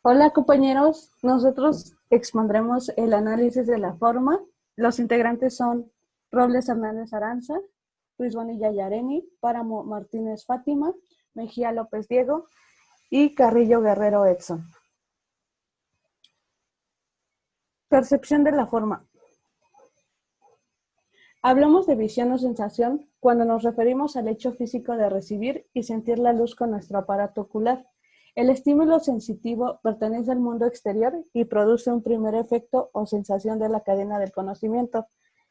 Hola compañeros, nosotros expondremos el análisis de la forma. Los integrantes son Robles Hernández Aranza, Luis Bonilla Yareni, Páramo Martínez Fátima, Mejía López Diego y Carrillo Guerrero Edson. Percepción de la forma. Hablamos de visión o sensación cuando nos referimos al hecho físico de recibir y sentir la luz con nuestro aparato ocular. El estímulo sensitivo pertenece al mundo exterior y produce un primer efecto o sensación de la cadena del conocimiento.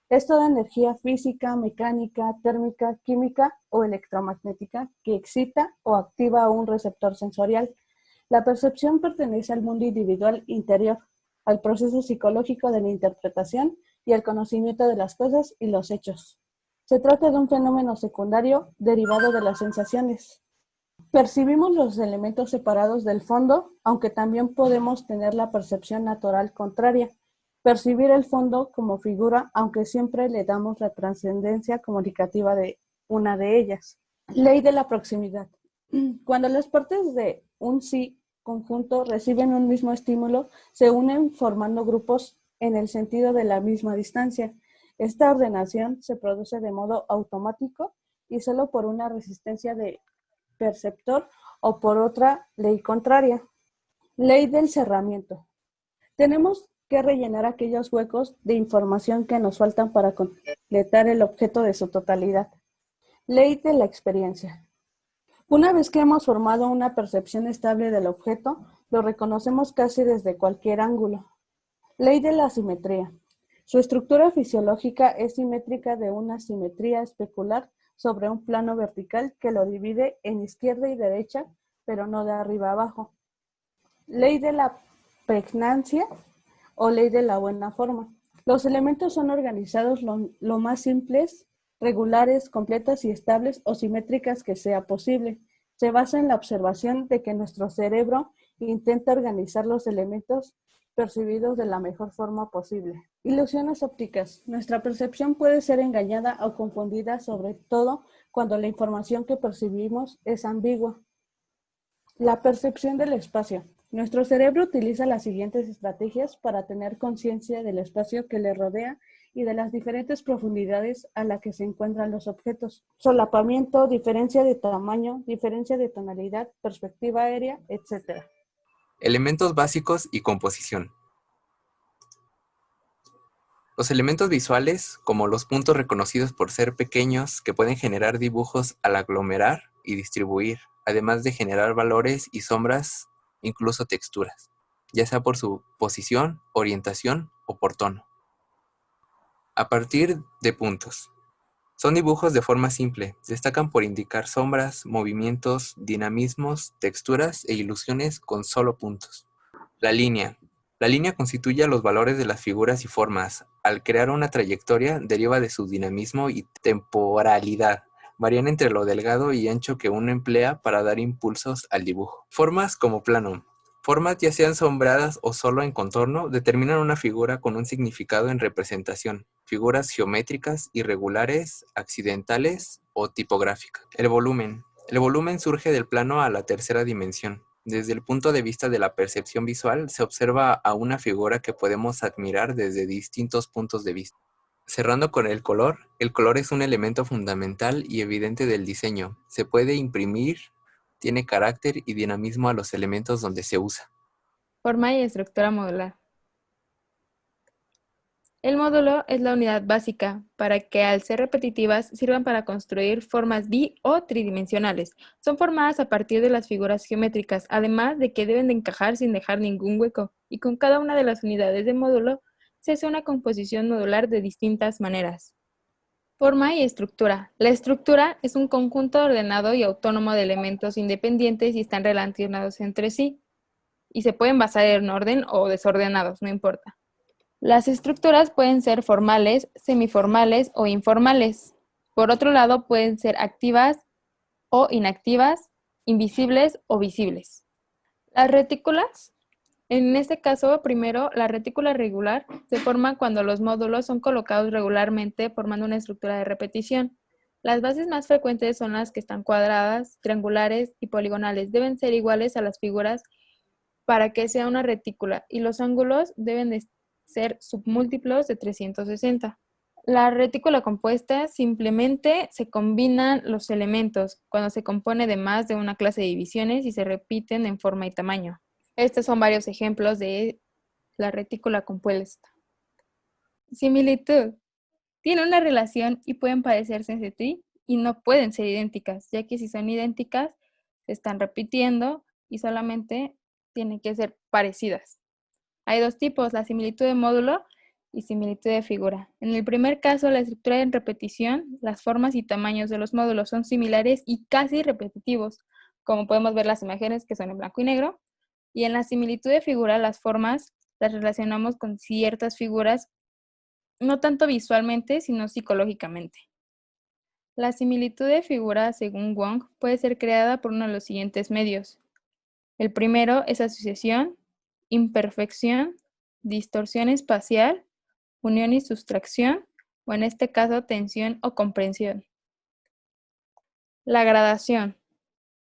Es toda energía física, mecánica, térmica, química o electromagnética que excita o activa un receptor sensorial. La percepción pertenece al mundo individual interior, al proceso psicológico de la interpretación y al conocimiento de las cosas y los hechos. Se trata de un fenómeno secundario derivado de las sensaciones. Percibimos los elementos separados del fondo, aunque también podemos tener la percepción natural contraria. Percibir el fondo como figura, aunque siempre le damos la trascendencia comunicativa de una de ellas. Ley de la proximidad. Cuando las partes de un sí conjunto reciben un mismo estímulo, se unen formando grupos en el sentido de la misma distancia. Esta ordenación se produce de modo automático y solo por una resistencia de perceptor o por otra ley contraria. Ley del cerramiento. Tenemos que rellenar aquellos huecos de información que nos faltan para completar el objeto de su totalidad. Ley de la experiencia. Una vez que hemos formado una percepción estable del objeto, lo reconocemos casi desde cualquier ángulo. Ley de la simetría. Su estructura fisiológica es simétrica de una simetría especular sobre un plano vertical que lo divide en izquierda y derecha, pero no de arriba a abajo. Ley de la pregnancia o ley de la buena forma. Los elementos son organizados lo más simples, regulares, completas y estables o simétricas que sea posible. Se basa en la observación de que nuestro cerebro intenta organizar los elementos percibidos de la mejor forma posible. Ilusiones ópticas. Nuestra percepción puede ser engañada o confundida, sobre todo cuando la información que percibimos es ambigua. La percepción del espacio. Nuestro cerebro utiliza las siguientes estrategias para tener conciencia del espacio que le rodea y de las diferentes profundidades a las que se encuentran los objetos. Solapamiento, diferencia de tamaño, diferencia de tonalidad, perspectiva aérea, etc. Elementos básicos y composición. Los elementos visuales, como los puntos reconocidos por ser pequeños, que pueden generar dibujos al aglomerar y distribuir, además de generar valores y sombras, incluso texturas, ya sea por su posición, orientación o por tono. A partir de puntos. Son dibujos de forma simple, destacan por indicar sombras, movimientos, dinamismos, texturas e ilusiones con solo puntos. La línea. La línea constituye los valores de las figuras y formas. Al crear una trayectoria, deriva de su dinamismo y temporalidad. Varían entre lo delgado y ancho que uno emplea para dar impulsos al dibujo. Formas como plano. Formas, ya sean sombreadas o solo en contorno, determinan una figura con un significado en representación. Figuras geométricas, irregulares, accidentales o tipográficas. El volumen. El volumen surge del plano a la tercera dimensión. Desde el punto de vista de la percepción visual, se observa a una figura que podemos admirar desde distintos puntos de vista. Cerrando con el color es un elemento fundamental y evidente del diseño. Se puede imprimir, tiene carácter y dinamismo a los elementos donde se usa. Forma y estructura modular. El módulo es la unidad básica para que, al ser repetitivas, sirvan para construir formas o tridimensionales. Son formadas a partir de las figuras geométricas, además de que deben de encajar sin dejar ningún hueco, y con cada una de las unidades de módulo se hace una composición modular de distintas maneras. Forma y estructura. La estructura es un conjunto ordenado y autónomo de elementos independientes y están relacionados entre sí, y se pueden basar en orden o desordenados, no importa. Las estructuras pueden ser formales, semiformales o informales. Por otro lado, pueden ser activas o inactivas, invisibles o visibles. Las retículas. En este caso, primero, la retícula regular se forma cuando los módulos son colocados regularmente formando una estructura de repetición. Las bases más frecuentes son las que están cuadradas, triangulares y poligonales. Deben ser iguales a las figuras para que sea una retícula y los ángulos deben de ser submúltiplos de 360. La retícula compuesta simplemente se combinan los elementos cuando se compone de más de una clase de divisiones y se repiten en forma y tamaño. Estos son varios ejemplos de la retícula compuesta. Similitud. Tienen una relación y pueden parecerse entre sí y no pueden ser idénticas, ya que si son idénticas, se están repitiendo y solamente tienen que ser parecidas. Hay dos tipos, la similitud de módulo y similitud de figura. En el primer caso, la estructura en repetición, las formas y tamaños de los módulos son similares y casi repetitivos, como podemos ver las imágenes que son en blanco y negro. Y en la similitud de figura, las formas las relacionamos con ciertas figuras, no tanto visualmente, sino psicológicamente. La similitud de figura, según Wong, puede ser creada por uno de los siguientes medios. El primero es asociación, imperfección, distorsión espacial, unión y sustracción, o en este caso tensión o comprensión. La gradación.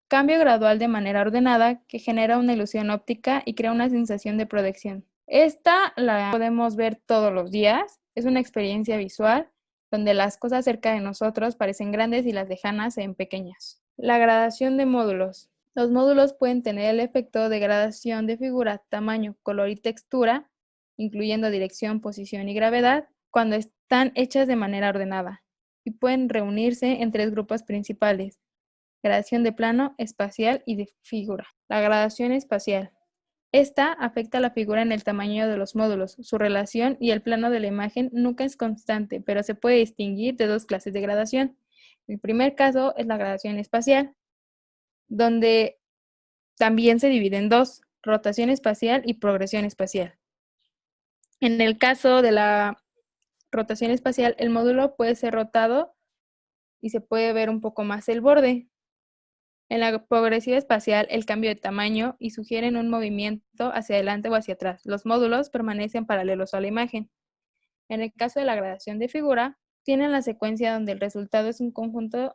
Cambio gradual de manera ordenada que genera una ilusión óptica y crea una sensación de proyección. Esta la podemos ver todos los días. Es una experiencia visual donde las cosas cerca de nosotros parecen grandes y las lejanas se ven pequeñas. La gradación de módulos. Los módulos pueden tener el efecto de gradación de figura, tamaño, color y textura, incluyendo dirección, posición y gravedad, cuando están hechas de manera ordenada, y pueden reunirse en tres grupos principales: gradación de plano, espacial y de figura. La gradación espacial. Esta afecta a la figura en el tamaño de los módulos, su relación y el plano de la imagen nunca es constante, pero se puede distinguir de dos clases de gradación. El primer caso es la gradación espacial, donde también se divide en dos: rotación espacial y progresión espacial. En el caso de la rotación espacial, el módulo puede ser rotado y se puede ver un poco más el borde. En la progresiva espacial, el cambio de tamaño y sugieren un movimiento hacia adelante o hacia atrás. Los módulos permanecen paralelos a la imagen. En el caso de la gradación de figura, tienen la secuencia donde el resultado es un conjunto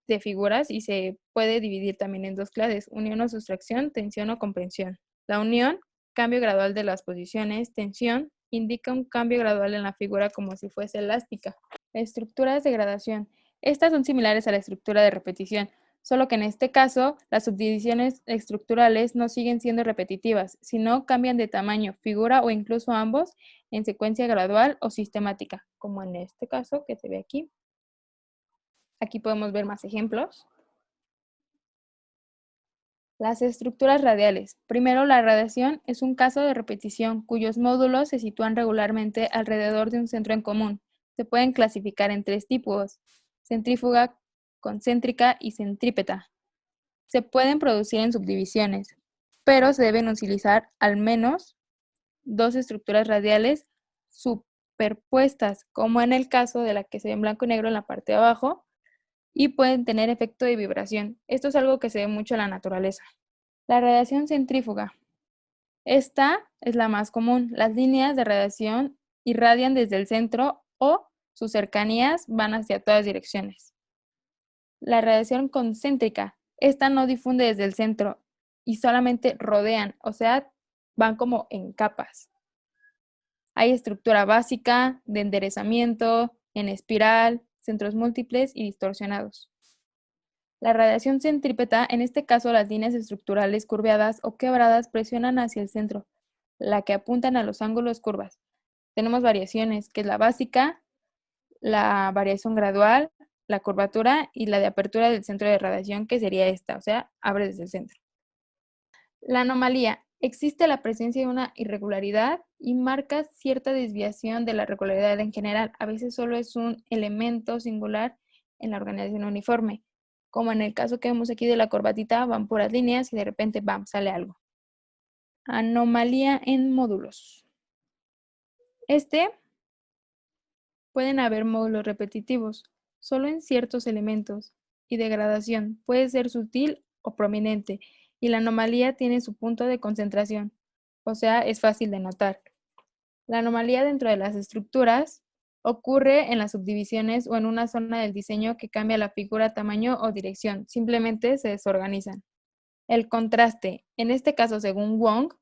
de figuras y se puede dividir también en dos clases: unión o sustracción, tensión o comprensión. La unión, cambio gradual de las posiciones; tensión, indica un cambio gradual en la figura como si fuese elástica. Estructuras de gradación. Estas son similares a la estructura de repetición, solo que en este caso las subdivisiones estructurales no siguen siendo repetitivas, sino cambian de tamaño, figura o incluso ambos en secuencia gradual o sistemática, como en este caso que se ve aquí. Aquí podemos ver más ejemplos. Las estructuras radiales. Primero, la radiación es un caso de repetición cuyos módulos se sitúan regularmente alrededor de un centro en común. Se pueden clasificar en tres tipos: centrífuga, concéntrica y centrípeta. Se pueden producir en subdivisiones, pero se deben utilizar al menos dos estructuras radiales superpuestas, como en el caso de la que se ve en blanco y negro en la parte de abajo, y pueden tener efecto de vibración. Esto es algo que se ve mucho en la naturaleza. La radiación centrífuga. Esta es la más común. Las líneas de radiación irradian desde el centro o sus cercanías van hacia todas direcciones. La radiación concéntrica. Esta no difunde desde el centro y solamente rodean, o sea, van como en capas. Hay estructura básica, de enderezamiento, en espiral, centros múltiples y distorsionados. La radiación centrípeta, en este caso las líneas estructurales curveadas o quebradas presionan hacia el centro, la que apuntan a los ángulos curvas. Tenemos variaciones, que es la básica, la variación gradual, la curvatura y la de apertura del centro de radiación, que sería esta, o sea, abre desde el centro. La anomalía. Existe la presencia de una irregularidad y marca cierta desviación de la regularidad en general. A veces solo es un elemento singular en la organización uniforme, como en el caso que vemos aquí de la corbatita, van puras líneas y de repente, ¡bam!, sale algo. Anomalía en módulos. Pueden haber módulos repetitivos, solo en ciertos elementos, y degradación puede ser sutil o prominente, y la anomalía tiene su punto de concentración, o sea, es fácil de notar. La anomalía dentro de las estructuras ocurre en las subdivisiones o en una zona del diseño que cambia la figura, tamaño o dirección, simplemente se desorganizan. El contraste, en este caso según Wong,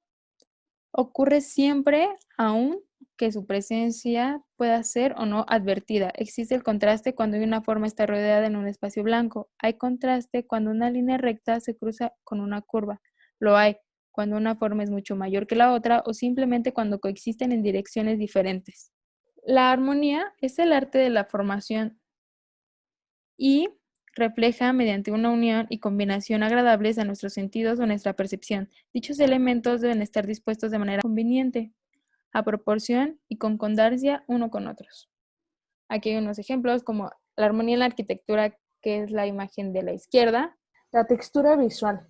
ocurre siempre aun que su presencia pueda ser o no advertida. Existe el contraste cuando una forma está rodeada en un espacio blanco. Hay contraste cuando una línea recta se cruza con una curva. Lo hay cuando una forma es mucho mayor que la otra o simplemente cuando coexisten en direcciones diferentes. La armonía es el arte de la formación y refleja mediante una unión y combinación agradables a nuestros sentidos o nuestra percepción. Dichos elementos deben estar dispuestos de manera conveniente, a proporción y con concordancia uno con otros. Aquí hay unos ejemplos como la armonía en la arquitectura, que es la imagen de la izquierda. La textura visual.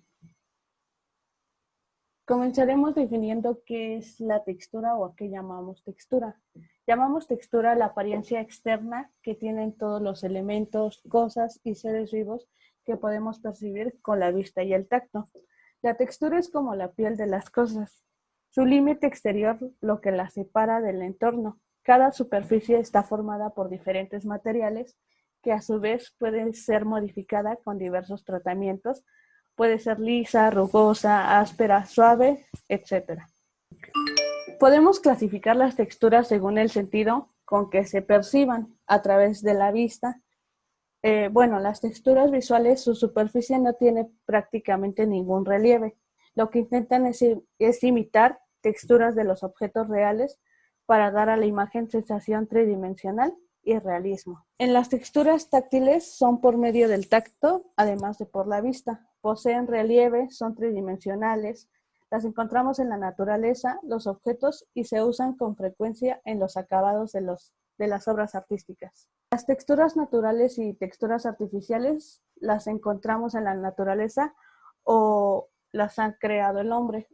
Comenzaremos definiendo qué es la textura o a qué llamamos textura. Llamamos textura la apariencia externa que tienen todos los elementos, cosas y seres vivos que podemos percibir con la vista y el tacto. La textura es como la piel de las cosas. Su límite exterior lo que la separa del entorno. Cada superficie está formada por diferentes materiales que a su vez pueden ser modificada con diversos tratamientos. Puede ser lisa, rugosa, áspera, suave, etc. Podemos clasificar las texturas según el sentido con que se perciban a través de la vista. Las texturas visuales, su superficie no tiene prácticamente ningún relieve. Lo que intentan es imitar texturas de los objetos reales para dar a la imagen sensación tridimensional y realismo. En las texturas táctiles son por medio del tacto, además de por la vista. Poseen relieve, son tridimensionales, las encontramos en la naturaleza, los objetos y se usan con frecuencia en los acabados de las obras artísticas. Las texturas naturales y texturas artificiales las encontramos en la naturaleza o las ha creado el hombre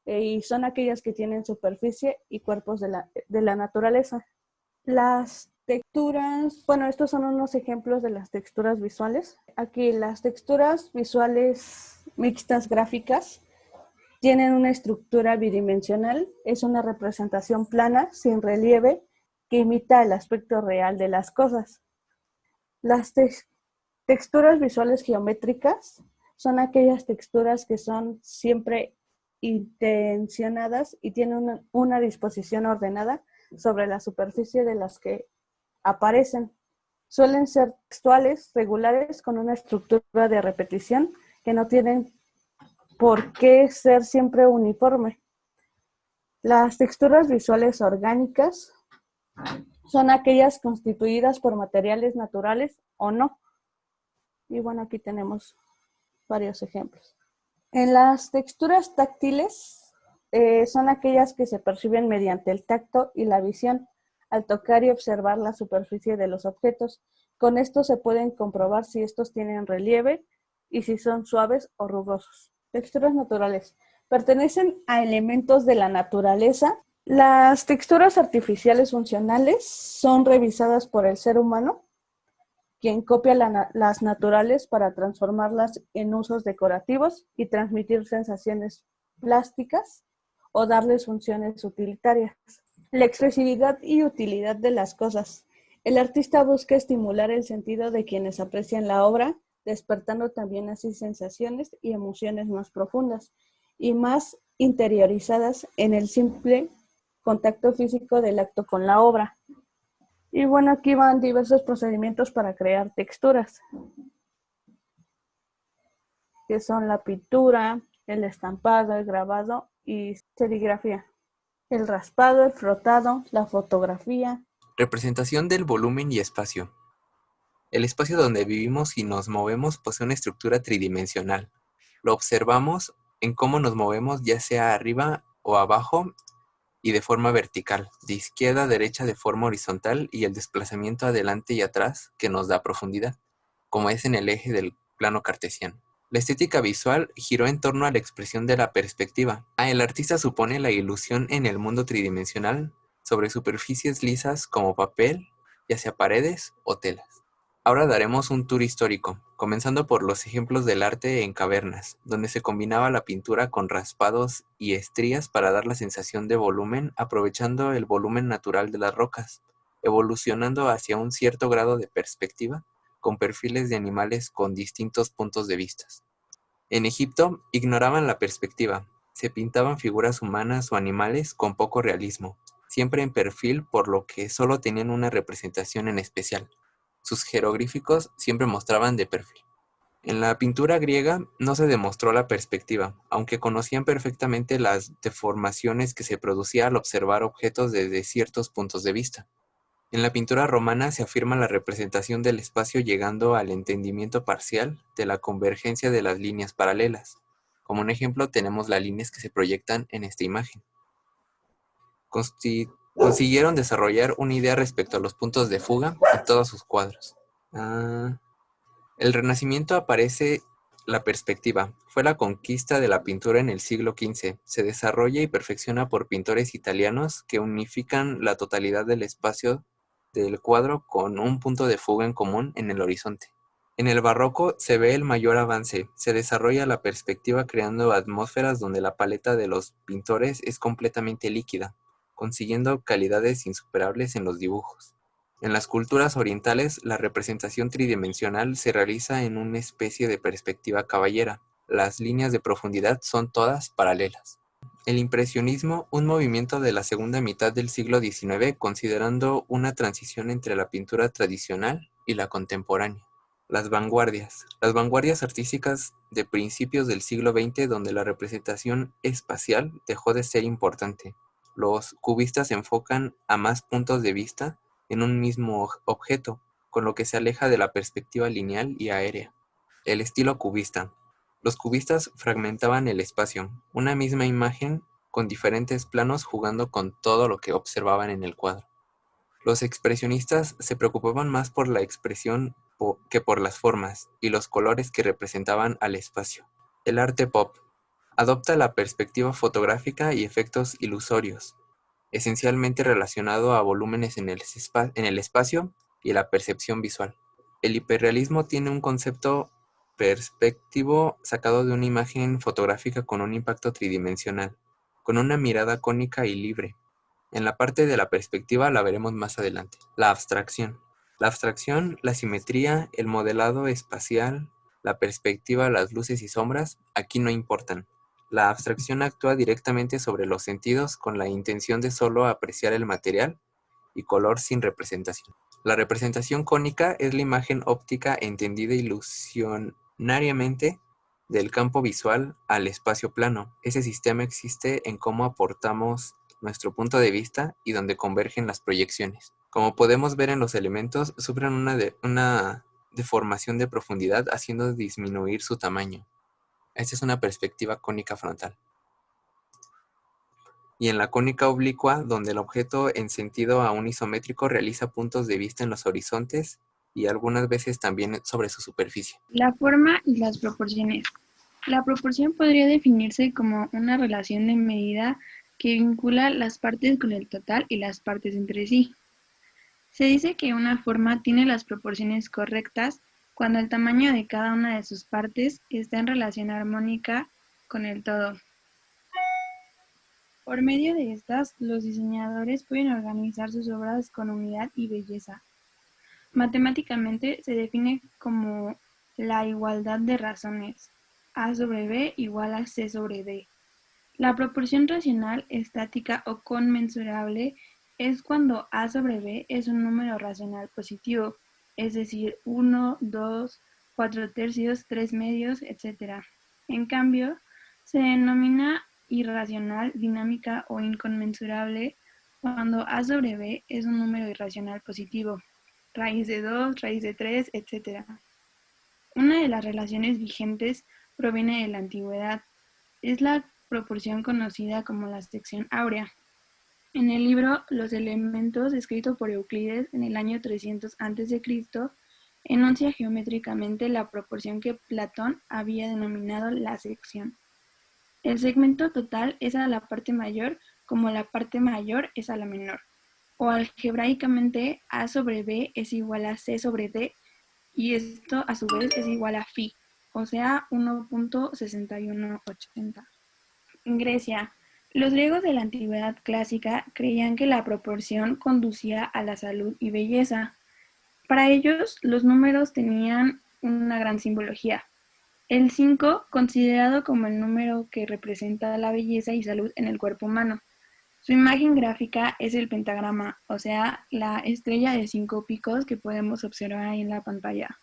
y son aquellas que tienen superficie y cuerpos de la naturaleza. Las texturas, estos son unos ejemplos de las texturas visuales. Aquí las texturas visuales mixtas gráficas tienen una estructura bidimensional, es una representación plana, sin relieve, que imita el aspecto real de las cosas. Las texturas visuales geométricas son aquellas texturas que son siempre intencionadas y tienen una disposición ordenada sobre la superficie de las que aparecen. Suelen ser textuales, regulares, con una estructura de repetición que no tienen por qué ser siempre uniforme. Las texturas visuales orgánicas son aquellas constituidas por materiales naturales o no. Y aquí tenemos varios ejemplos. En las texturas táctiles son aquellas que se perciben mediante el tacto y la visión al tocar y observar la superficie de los objetos. Con esto se pueden comprobar si estos tienen relieve y si son suaves o rugosos. Texturas naturales. Pertenecen a elementos de la naturaleza. Las texturas artificiales funcionales son revisadas por el ser humano, quien copia las naturales para transformarlas en usos decorativos y transmitir sensaciones plásticas o darles funciones utilitarias. La expresividad y utilidad de las cosas. El artista busca estimular el sentido de quienes aprecian la obra, despertando también así sensaciones y emociones más profundas y más interiorizadas en el simple contacto físico del acto con la obra. Y aquí van diversos procedimientos para crear texturas, que son la pintura, el estampado, el grabado y serigrafía. El raspado, el frotado, la fotografía. Representación del volumen y espacio. El espacio donde vivimos y nos movemos posee una estructura tridimensional. Lo observamos en cómo nos movemos, ya sea arriba o abajo y de forma vertical, de izquierda a derecha de forma horizontal y el desplazamiento adelante y atrás que nos da profundidad, como es en el eje del plano cartesiano. La estética visual giró en torno a la expresión de la perspectiva. El artista supone la ilusión en el mundo tridimensional sobre superficies lisas como papel, ya sea paredes o telas. Ahora daremos un tour histórico, comenzando por los ejemplos del arte en cavernas, donde se combinaba la pintura con raspados y estrías para dar la sensación de volumen, aprovechando el volumen natural de las rocas, evolucionando hacia un cierto grado de perspectiva, con perfiles de animales con distintos puntos de vista. En Egipto ignoraban la perspectiva, se pintaban figuras humanas o animales con poco realismo, siempre en perfil por lo que solo tenían una representación en especial. Sus jeroglíficos siempre mostraban de perfil. En la pintura griega no se demostró la perspectiva, aunque conocían perfectamente las deformaciones que se producían al observar objetos desde ciertos puntos de vista. En la pintura romana se afirma la representación del espacio llegando al entendimiento parcial de la convergencia de las líneas paralelas. Como un ejemplo tenemos las líneas que se proyectan en esta imagen. Consiguieron desarrollar una idea respecto a los puntos de fuga en todos sus cuadros. El Renacimiento aparece la perspectiva. Fue la conquista de la pintura en el siglo XV. Se desarrolla y perfecciona por pintores italianos que unifican la totalidad del espacio del cuadro con un punto de fuga en común en el horizonte. En el barroco se ve el mayor avance. Se desarrolla la perspectiva creando atmósferas donde la paleta de los pintores es completamente líquida, consiguiendo calidades insuperables en los dibujos. En las culturas orientales, la representación tridimensional se realiza en una especie de perspectiva caballera. Las líneas de profundidad son todas paralelas. El impresionismo, un movimiento de la segunda mitad del siglo XIX, considerando una transición entre la pintura tradicional y la contemporánea. Las vanguardias artísticas de principios del siglo XX, donde la representación espacial dejó de ser importante. Los cubistas se enfocan a más puntos de vista en un mismo objeto, con lo que se aleja de la perspectiva lineal y aérea. El estilo cubista. Los cubistas fragmentaban el espacio, una misma imagen con diferentes planos jugando con todo lo que observaban en el cuadro. Los expresionistas se preocupaban más por la expresión que por las formas y los colores que representaban al espacio. El arte pop adopta la perspectiva fotográfica y efectos ilusorios, esencialmente relacionado a volúmenes en el espacio y la percepción visual. El hiperrealismo tiene un concepto perspectivo sacado de una imagen fotográfica con un impacto tridimensional, con una mirada cónica y libre. En la parte de la perspectiva la veremos más adelante. La abstracción. La abstracción, la simetría, el modelado espacial, la perspectiva, las luces y sombras, aquí no importan. La abstracción actúa directamente sobre los sentidos con la intención de solo apreciar el material y color sin representación. La representación cónica es la imagen óptica entendida ilusionariamente del campo visual al espacio plano. Ese sistema existe en cómo aportamos nuestro punto de vista y donde convergen las proyecciones. Como podemos ver en los elementos, sufren una deformación de profundidad haciendo disminuir su tamaño. Esta es una perspectiva cónica frontal. Y en la cónica oblicua, donde el objeto en sentido a un isométrico realiza puntos de vista en los horizontes y algunas veces también sobre su superficie. La forma y las proporciones. La proporción podría definirse como una relación de medida que vincula las partes con el total y las partes entre sí. Se dice que una forma tiene las proporciones correctas cuando el tamaño de cada una de sus partes está en relación armónica con el todo. Por medio de estas, los diseñadores pueden organizar sus obras con unidad y belleza. Matemáticamente se define como la igualdad de razones, A sobre B igual a C sobre D. La proporción racional, estática o conmensurable es cuando A sobre B es un número racional positivo, es decir, 1, 2, 4 tercios, 3 medios, etc. En cambio, se denomina irracional, dinámica o inconmensurable cuando A sobre B es un número irracional positivo, raíz de 2, raíz de 3, etc. Una de las relaciones vigentes proviene de la antigüedad. Es la proporción conocida como la sección áurea. En el libro Los elementos, escrito por Euclides en el año 300 a.C., enuncia geométricamente la proporción que Platón había denominado la sección. El segmento total es a la parte mayor como la parte mayor es a la menor, o algebraicamente A sobre B es igual a C sobre D, y esto a su vez es igual a phi, o sea 1.6180. En Grecia, los griegos de la antigüedad clásica creían que la proporción conducía a la salud y belleza. Para ellos, los números tenían una gran simbología. El 5, considerado como el número que representa la belleza y salud en el cuerpo humano. Su imagen gráfica es el pentagrama, o sea, la estrella de 5 picos que podemos observar ahí en la pantalla.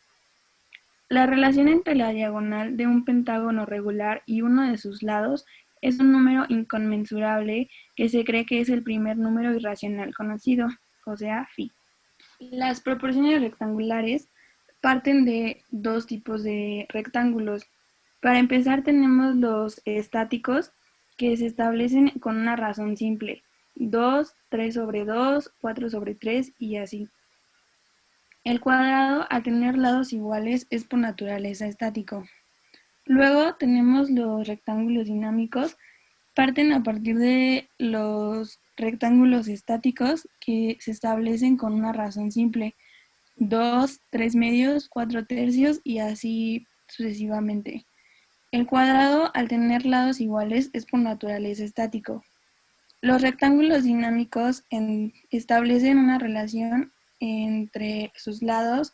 La relación entre la diagonal de un pentágono regular y uno de sus lados es un número inconmensurable que se cree que es el primer número irracional conocido, o sea, phi. Las proporciones rectangulares parten de dos tipos de rectángulos. Para empezar tenemos los estáticos, que se establecen con una razón simple: 2, 3 sobre 2, 4 sobre 3 y así. El cuadrado, al tener lados iguales, es por naturaleza estático. Luego tenemos los rectángulos dinámicos. Parten a partir de los rectángulos estáticos, que se establecen con una razón simple: 2, 3 medios, 4 tercios y así sucesivamente. El cuadrado, al tener lados iguales, es por naturaleza estático. Los rectángulos dinámicos establecen una relación entre sus lados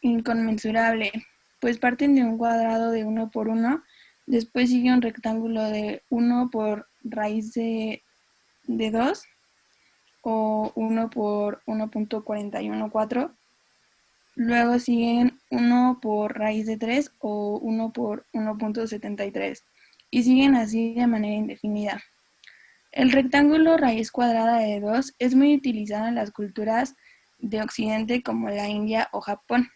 inconmensurable, pues parten de un cuadrado de 1 por 1, después sigue un rectángulo de 1 por raíz de 2 o 1 por 1.414, luego siguen 1 por raíz de 3 o 1 por 1.73 y siguen así de manera indefinida. El rectángulo raíz cuadrada de 2 es muy utilizado en las culturas de Occidente como la India o Japón.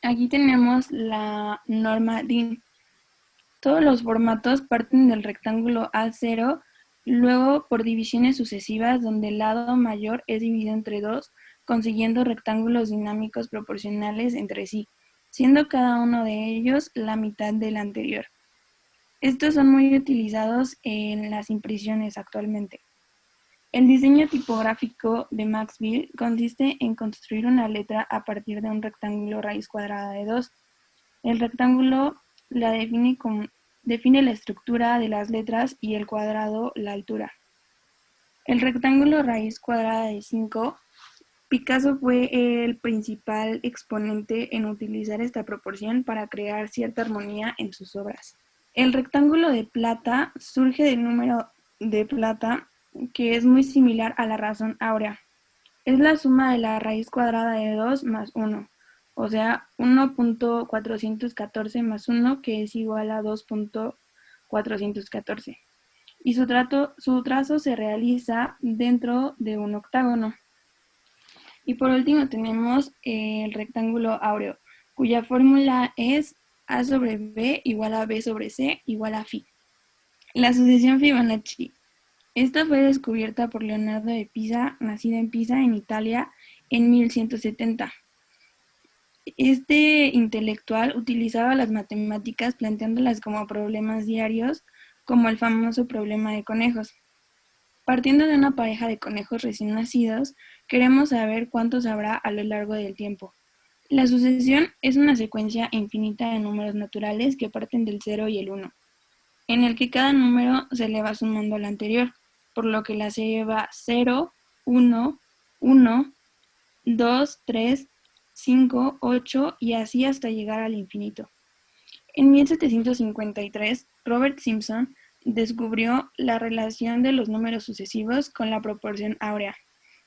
Aquí tenemos la norma DIN. Todos los formatos parten del rectángulo A0, luego por divisiones sucesivas donde el lado mayor es dividido entre 2, consiguiendo rectángulos dinámicos proporcionales entre sí, siendo cada uno de ellos la mitad del anterior. Estos son muy utilizados en las impresiones actualmente. El diseño tipográfico de Maxwell consiste en construir una letra a partir de un rectángulo raíz cuadrada de 2. El rectángulo la define la estructura de las letras y el cuadrado la altura. El rectángulo raíz cuadrada de 5, Picasso fue el principal exponente en utilizar esta proporción para crear cierta armonía en sus obras. El rectángulo de plata surge del número de plata, que es muy similar a la razón áurea. Es la suma de la raíz cuadrada de 2 más 1, o sea, 1.414 más 1, que es igual a 2.414. Y su trazo se realiza dentro de un octágono. Y por último tenemos el rectángulo áureo, cuya fórmula es A sobre B igual a B sobre C igual a phi. La sucesión Fibonacci. Esta fue descubierta por Leonardo de Pisa, nacido en Pisa, en Italia, en 1170. Este intelectual utilizaba las matemáticas planteándolas como problemas diarios, como el famoso problema de conejos. Partiendo de una pareja de conejos recién nacidos, queremos saber cuántos habrá a lo largo del tiempo. La sucesión es una secuencia infinita de números naturales que parten del 0 y el 1, en el que cada número se le va sumando al anterior, por lo que la serie va 0, 1, 1, 2, 3, 5, 8 y así hasta llegar al infinito. En 1753, Robert Simpson descubrió la relación de los números sucesivos con la proporción áurea,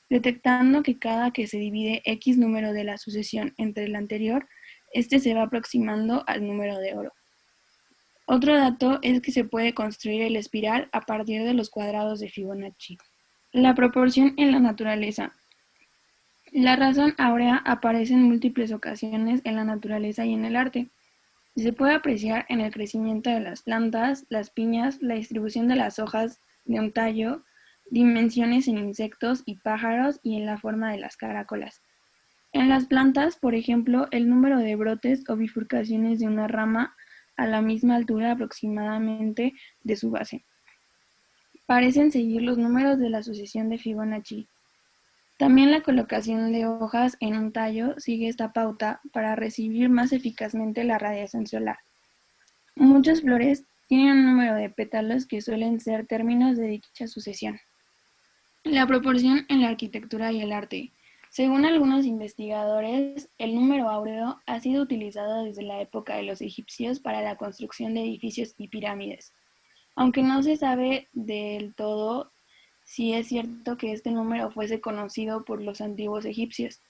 detectando que cada que se divide X número de la sucesión entre el anterior, este se va aproximando al número de oro. Otro dato es que se puede construir el espiral a partir de los cuadrados de Fibonacci. La proporción en la naturaleza. La razón áurea aparece en múltiples ocasiones en la naturaleza y en el arte. Se puede apreciar en el crecimiento de las plantas, las piñas, la distribución de las hojas de un tallo, dimensiones en insectos y pájaros y en la forma de las caracolas. En las plantas, por ejemplo, el número de brotes o bifurcaciones de una rama a la misma altura aproximadamente de su base. Parecen seguir los números de la sucesión de Fibonacci. También la colocación de hojas en un tallo sigue esta pauta para recibir más eficazmente la radiación solar. Muchas flores tienen un número de pétalos que suelen ser términos de dicha sucesión. La proporción en la arquitectura y el arte. Según algunos investigadores, el número áureo ha sido utilizado desde la época de los egipcios para la construcción de edificios y pirámides, aunque no se sabe del todo si es cierto que este número fuese conocido por los antiguos egipcios.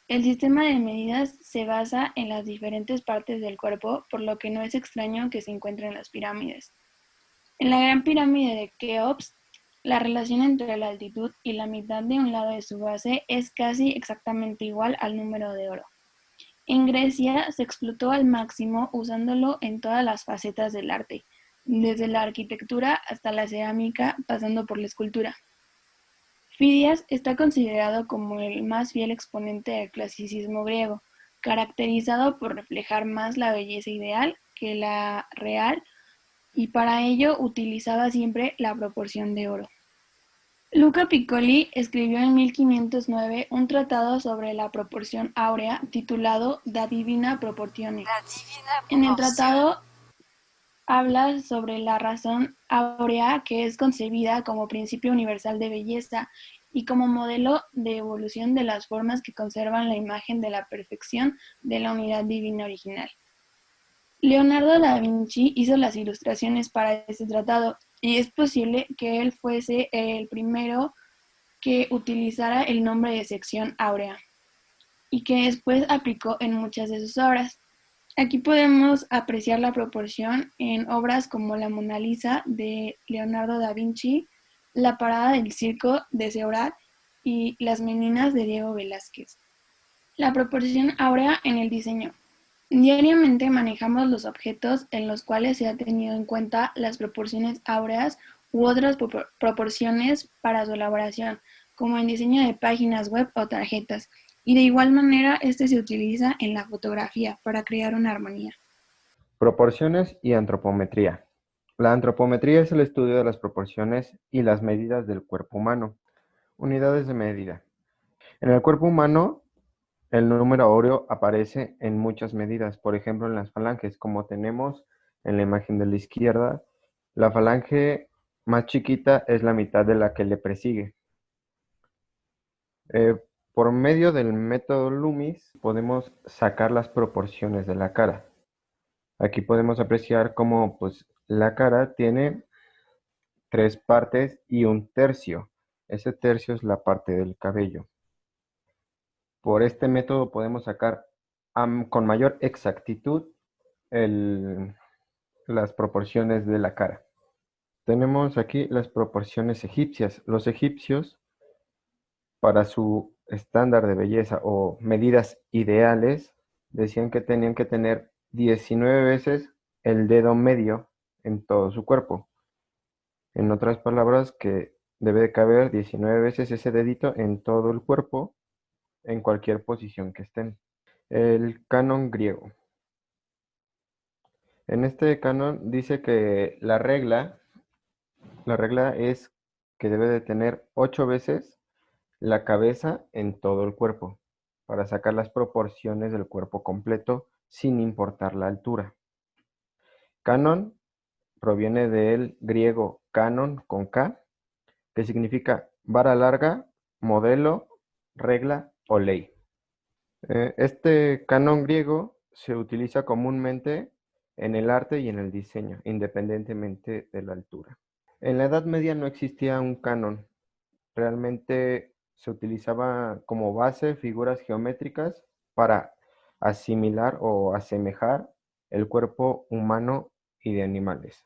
El sistema de medidas se basa en las diferentes partes del cuerpo, por lo que no es extraño que se encuentre en las pirámides. En la Gran Pirámide de Keops, la relación entre la altitud y la mitad de un lado de su base es casi exactamente igual al número de oro. En Grecia se explotó al máximo usándolo en todas las facetas del arte, desde la arquitectura hasta la cerámica, pasando por la escultura. Fidias está considerado como el más fiel exponente del clasicismo griego, caracterizado por reflejar más la belleza ideal que la real, y para ello utilizaba siempre la proporción de oro. Luca Piccoli escribió en 1509 un tratado sobre la proporción áurea titulado Da Divina Proportione. En el tratado habla sobre la razón áurea, que es concebida como principio universal de belleza y como modelo de evolución de las formas que conservan la imagen de la perfección de la unidad divina original. Leonardo da Vinci hizo las ilustraciones para este tratado, y es posible que él fuese el primero que utilizara el nombre de sección áurea, y que después aplicó en muchas de sus obras. Aquí podemos apreciar la proporción en obras como la Mona Lisa de Leonardo da Vinci, La Parada del Circo de Seurat y Las Meninas de Diego Velázquez. La proporción áurea en el diseño. Diariamente manejamos los objetos en los cuales se ha tenido en cuenta las proporciones áureas u otras proporciones para su elaboración, como en diseño de páginas web o tarjetas, y de igual manera este se utiliza en la fotografía para crear una armonía. Proporciones y antropometría. La antropometría es el estudio de las proporciones y las medidas del cuerpo humano. Unidades de medida. En el cuerpo humano, el número áureo aparece en muchas medidas, por ejemplo en las falanges, como tenemos en la imagen de la izquierda. La falange más chiquita es la mitad de la que le presigue. Por medio del método Loomis podemos sacar las proporciones de la cara. Aquí podemos apreciar cómo la cara tiene 3 partes y un tercio. Ese tercio es la parte del cabello. Por este método podemos sacar con mayor exactitud las proporciones de la cara. Tenemos aquí las proporciones egipcias. Los egipcios, para su estándar de belleza o medidas ideales, decían que tenían que tener 19 veces el dedo medio en todo su cuerpo. En otras palabras, que debe de caber 19 veces ese dedito en todo el cuerpo, en cualquier posición que estén. El canon griego. En este canon dice que la regla es que debe de tener 8 veces la cabeza en todo el cuerpo, para sacar las proporciones del cuerpo completo sin importar la altura. Canon proviene del griego canon con K, que significa vara larga, modelo, regla o ley. Este canon griego se utiliza comúnmente en el arte y en el diseño, independientemente de la altura. En la Edad Media no existía un canon. Realmente se utilizaba como base figuras geométricas para asimilar o asemejar el cuerpo humano y de animales.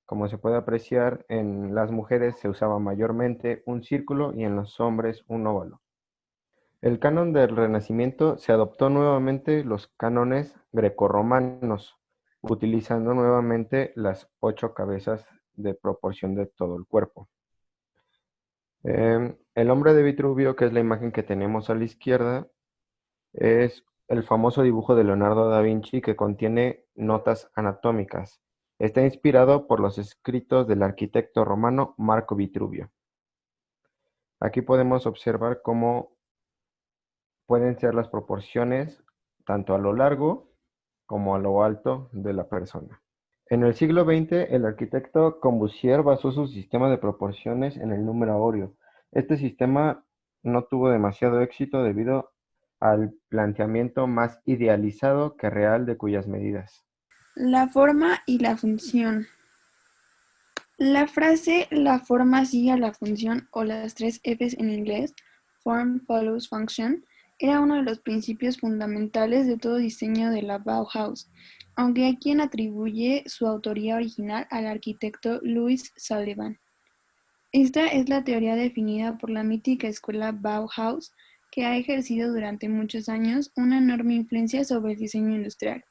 Como se puede apreciar, en las mujeres se usaba mayormente un círculo y en los hombres un óvalo. El canon del Renacimiento se adoptó nuevamente los cánones grecorromanos, utilizando nuevamente las 8 cabezas de proporción de todo el cuerpo. El hombre de Vitruvio, que es la imagen que tenemos a la izquierda, es el famoso dibujo de Leonardo da Vinci que contiene notas anatómicas. Está inspirado por los escritos del arquitecto romano Marco Vitruvio. Aquí podemos observar cómo pueden ser las proporciones tanto a lo largo como a lo alto de la persona. En el siglo XX, el arquitecto Corbusier basó su sistema de proporciones en el número áureo. Este sistema no tuvo demasiado éxito debido al planteamiento más idealizado que real de cuyas medidas. La forma y la función. La frase "la forma sigue a la función" o las 3 Fs en inglés, Form Follows Function, era uno de los principios fundamentales de todo diseño de la Bauhaus, aunque hay quien atribuye su autoría original al arquitecto Louis Sullivan. Esta es la teoría definida por la mítica escuela Bauhaus, que ha ejercido durante muchos años una enorme influencia sobre el diseño industrial.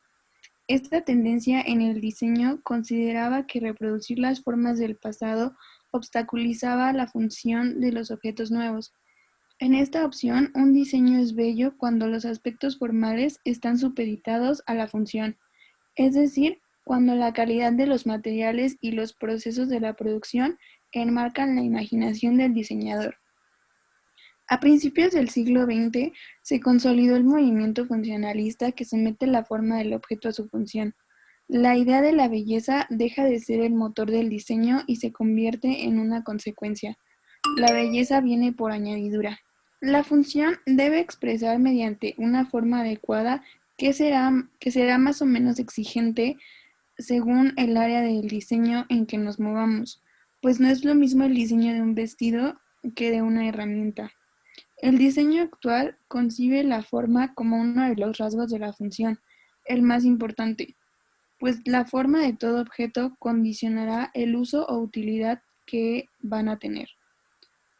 Esta tendencia en el diseño consideraba que reproducir las formas del pasado obstaculizaba la función de los objetos nuevos. En esta opción, un diseño es bello cuando los aspectos formales están supeditados a la función, es decir, cuando la calidad de los materiales y los procesos de la producción enmarcan la imaginación del diseñador. A principios del siglo XX se consolidó el movimiento funcionalista que somete la forma del objeto a su función. La idea de la belleza deja de ser el motor del diseño y se convierte en una consecuencia. La belleza viene por añadidura. La función debe expresar mediante una forma adecuada que será más o menos exigente según el área del diseño en que nos movamos, pues no es lo mismo el diseño de un vestido que de una herramienta. El diseño actual concibe la forma como uno de los rasgos de la función, el más importante, pues la forma de todo objeto condicionará el uso o utilidad que van a tener.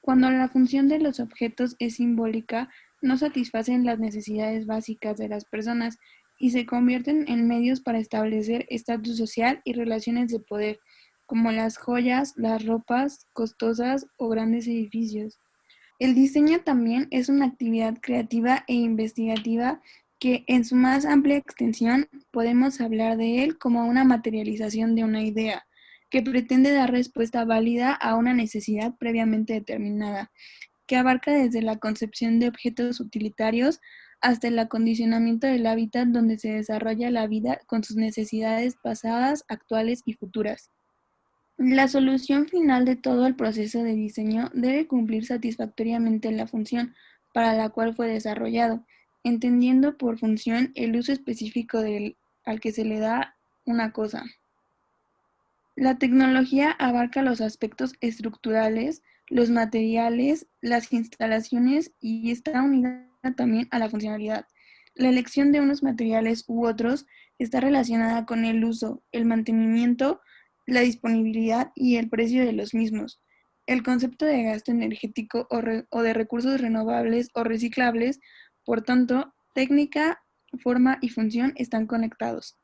Cuando la función de los objetos es simbólica, no satisfacen las necesidades básicas de las personas y se convierten en medios para establecer estatus social y relaciones de poder, como las joyas, las ropas costosas o grandes edificios. El diseño también es una actividad creativa e investigativa que, en su más amplia extensión, podemos hablar de él como una materialización de una idea, que pretende dar respuesta válida a una necesidad previamente determinada, que abarca desde la concepción de objetos utilitarios hasta el acondicionamiento del hábitat donde se desarrolla la vida con sus necesidades pasadas, actuales y futuras. La solución final de todo el proceso de diseño debe cumplir satisfactoriamente la función para la cual fue desarrollado, entendiendo por función el uso específico al que se le da una cosa. La tecnología abarca los aspectos estructurales, los materiales, las instalaciones y está unida también a la funcionalidad. La elección de unos materiales u otros está relacionada con el uso, el mantenimiento, la disponibilidad y el precio de los mismos. El concepto de gasto energético o de recursos renovables o reciclables, por tanto, técnica, forma y función están conectados.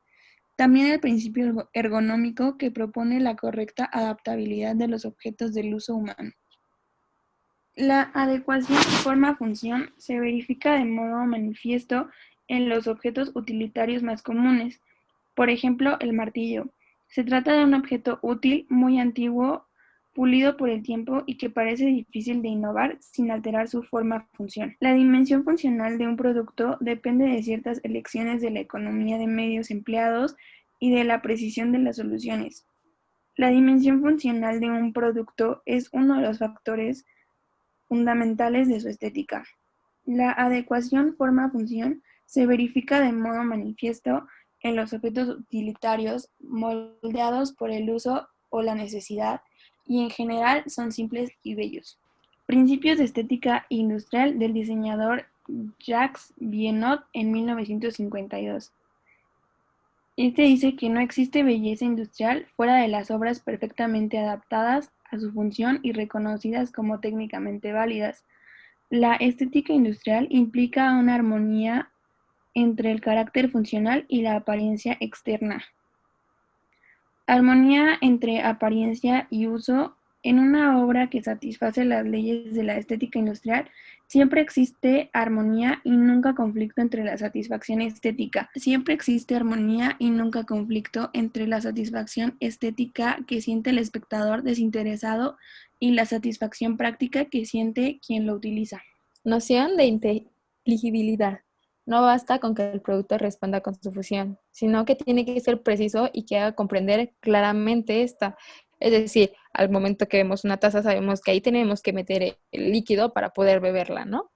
También el principio ergonómico que propone la correcta adaptabilidad de los objetos del uso humano. La adecuación forma-función se verifica de modo manifiesto en los objetos utilitarios más comunes. Por ejemplo, el martillo. Se trata de un objeto útil, muy antiguo, pulido por el tiempo y que parece difícil de innovar sin alterar su forma-función. La dimensión funcional de un producto depende de ciertas elecciones de la economía de medios empleados y de la precisión de las soluciones. La dimensión funcional de un producto es uno de los factores fundamentales de su estética. La adecuación forma-función se verifica de modo manifiesto en los objetos utilitarios moldeados por el uso o la necesidad y en general son simples y bellos. Principios de estética industrial del diseñador Jacques Vienot en 1952. Este dice que no existe belleza industrial fuera de las obras perfectamente adaptadas a su función y reconocidas como técnicamente válidas. La estética industrial implica una armonía entre el carácter funcional y la apariencia externa. Armonía entre apariencia y uso. En una obra que satisface las leyes de la estética industrial, siempre existe armonía y nunca conflicto entre la satisfacción estética. Siempre existe armonía y nunca conflicto entre la satisfacción estética que siente el espectador desinteresado y la satisfacción práctica que siente quien lo utiliza. Noción de inteligibilidad. No basta con que el producto responda con su función, sino que tiene que ser preciso y que haga comprender claramente esta. Es decir, al momento que vemos una taza sabemos que ahí tenemos que meter el líquido para poder beberla, ¿no?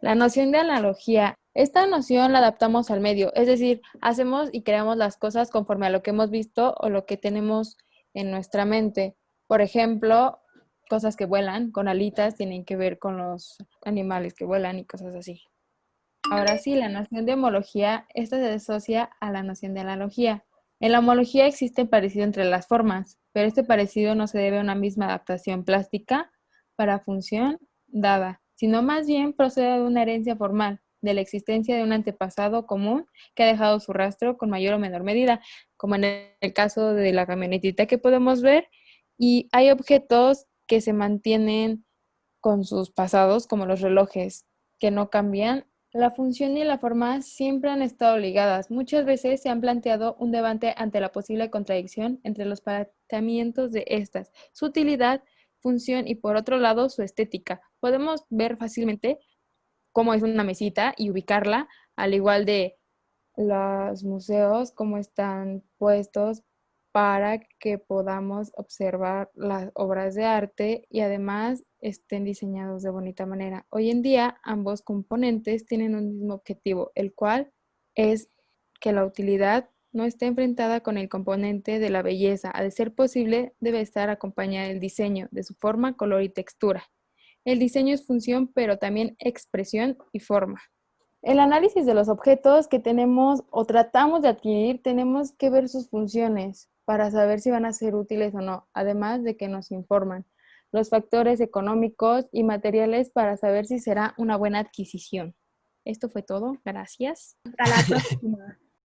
La noción de analogía. Esta noción la adaptamos al medio, es decir, hacemos y creamos las cosas conforme a lo que hemos visto o lo que tenemos en nuestra mente. Por ejemplo, cosas que vuelan con alitas tienen que ver con los animales que vuelan y cosas así. Ahora sí, la noción de homología, esta se asocia a la noción de analogía. En la homología existe parecido entre las formas, pero este parecido no se debe a una misma adaptación plástica para función dada, sino más bien procede de una herencia formal, de la existencia de un antepasado común que ha dejado su rastro con mayor o menor medida, como en el caso de la camionetita que podemos ver, y hay objetos que se mantienen con sus pasados, como los relojes, que no cambian. La función y la forma siempre han estado ligadas. Muchas veces se han planteado un debate ante la posible contradicción entre los planteamientos de estas, su utilidad, función y por otro lado su estética. Podemos ver fácilmente cómo es una mesita y ubicarla, al igual de los museos, cómo están puestos para que podamos observar las obras de arte y además estén diseñados de bonita manera. Hoy en día, ambos componentes tienen un mismo objetivo, el cual es que la utilidad no esté enfrentada con el componente de la belleza. A de ser posible, debe estar acompañada del diseño, de su forma, color y textura. El diseño es función, pero también expresión y forma. El análisis de los objetos que tenemos o tratamos de adquirir, tenemos que ver sus funciones para saber si van a ser útiles o no, además de que nos informan los factores económicos y materiales para saber si será una buena adquisición. Esto fue todo. Gracias. Hasta la próxima.